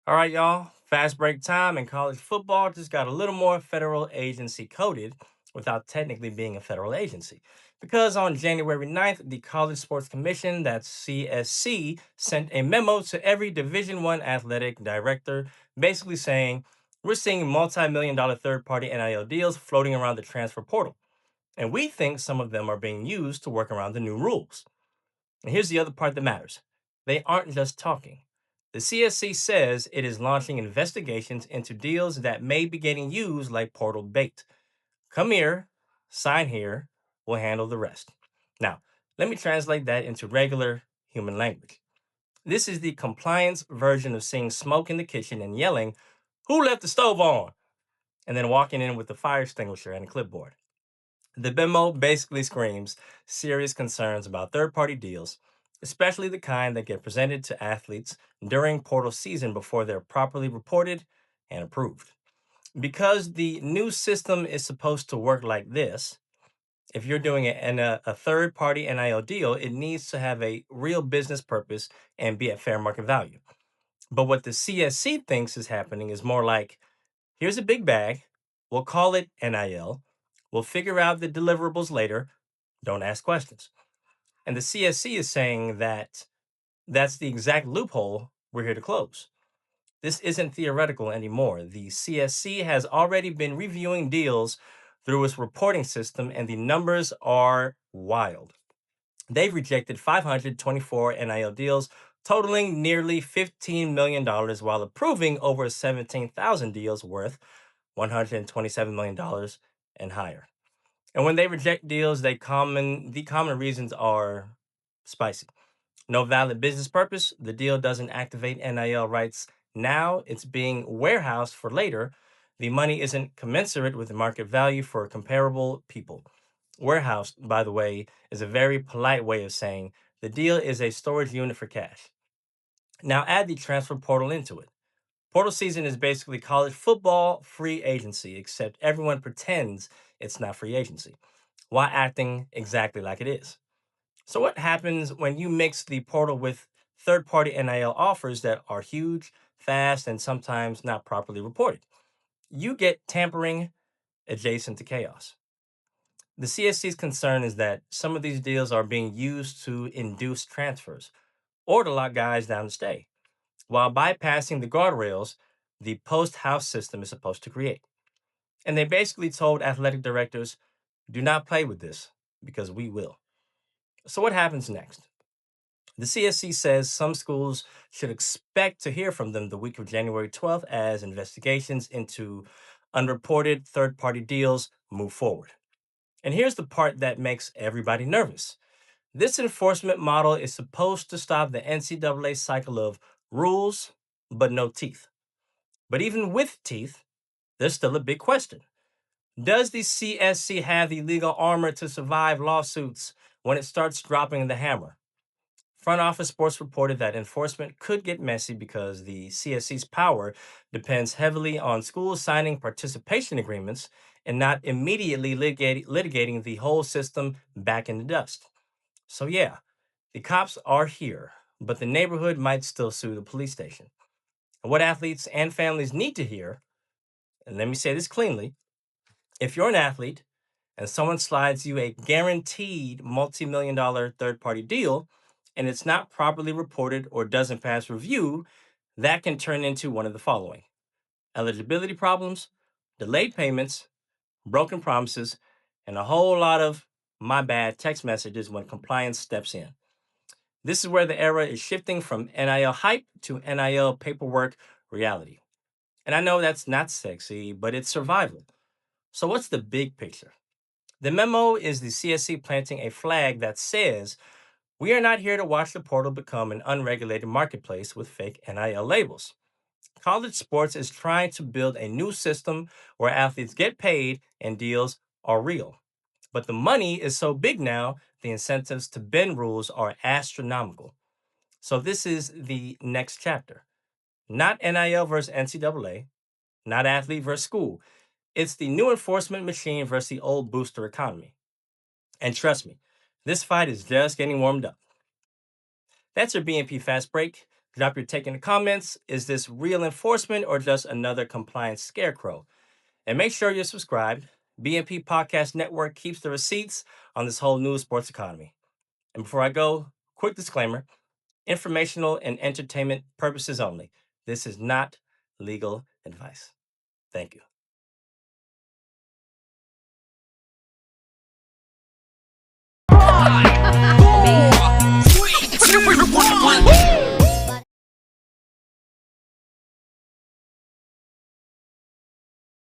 All right, y'all. Fast break time, and college football just got a little more federal agency coded without technically being a federal agency. Because on January 9th, the College Sports Commission, that's CSC, sent a memo to every Division One athletic director basically saying, we're seeing multi-million-dollar third-party NIL deals floating around the transfer portal. And we think some of them are being used to work around the new rules. And here's the other part that matters: they aren't just talking. The CSC says it is launching investigations into deals that may be getting used like portal bait. Come here, sign here, we'll handle the rest. Now, let me translate that into regular human language. This is the compliance version of seeing smoke in the kitchen and yelling, "Who left the stove on?" and then walking in with the fire extinguisher and a clipboard. The memo basically screams serious concerns about third party deals, especially the kind that get presented to athletes during portal season before they're properly reported and approved. Because the new system is supposed to work like this: if you're doing a third party NIL deal, it needs to have a real business purpose and be at fair market value. But what the CSC thinks is happening is more like, here's a big bag, we'll call it NIL, we'll figure out the deliverables later, don't ask questions. And the CSC is saying that that's the exact loophole we're here to close. This isn't theoretical anymore. The CSC has already been reviewing deals through its reporting system, and the numbers are wild. They've rejected 524 NIL deals totaling nearly $15 million while approving over 17,000 deals worth $127 million and higher. And when they reject deals, the common reasons are spicy. No valid business purpose. The deal doesn't activate NIL rights now. It's being warehoused for later. The money isn't commensurate with the market value for comparable people. Warehouse, by the way, is a very polite way of saying the deal is a storage unit for cash. Now add the transfer portal into it. Portal season is basically college football free agency, except everyone pretends it's not free agency while acting exactly like it is. So, what happens when you mix the portal with third party NIL offers that are huge, fast, and sometimes not properly reported? You get tampering adjacent to chaos. The CSC's concern is that some of these deals are being used to induce transfers or to lock guys down to stay, while bypassing the guardrails the post house system is supposed to create. And they basically told athletic directors, do not play with this because we will. So, what happens next? The CSC says some schools should expect to hear from them the week of January 12th as investigations into unreported third party deals move forward. And here's the part that makes everybody nervous: this enforcement model is supposed to stop the NCAA cycle of rules, but no teeth. But even with teeth, there's still a big question. Does the CSC have the legal armor to survive lawsuits when it starts dropping the hammer? Front Office Sports reported that enforcement could get messy because the CSC's power depends heavily on schools signing participation agreements and not immediately litigating the whole system back in the dust. So, yeah, the cops are here, but the neighborhood might still sue the police station. And what athletes and families need to hear, and let me say this cleanly: if you're an athlete and someone slides you a guaranteed multi-million-dollar third party deal and it's not properly reported or doesn't pass review, that can turn into one of the following: eligibility problems, delayed payments, broken promises, and a whole lot of my bad text messages when compliance steps in. This is where the era is shifting from NIL hype to NIL paperwork reality. And I know that's not sexy, but it's survival. So, what's the big picture? The memo is the CSC planting a flag that says, we are not here to watch the portal become an unregulated marketplace with fake NIL labels. College sports is trying to build a new system where athletes get paid and deals are real. But the money is so big now, the incentives to bend rules are astronomical. So this is the next chapter. Not NIL versus NCAA, not athlete versus school. It's the new enforcement machine versus the old booster economy. And trust me, this fight is just getting warmed up. That's your BNP Fast Break. Drop your take in the comments. Is this real enforcement or just another compliance scarecrow? And make sure you're subscribed. BNP Podcast Network keeps the receipts on this whole new sports economy. And before I go, quick disclaimer: informational and entertainment purposes only. This is not legal advice. Thank you.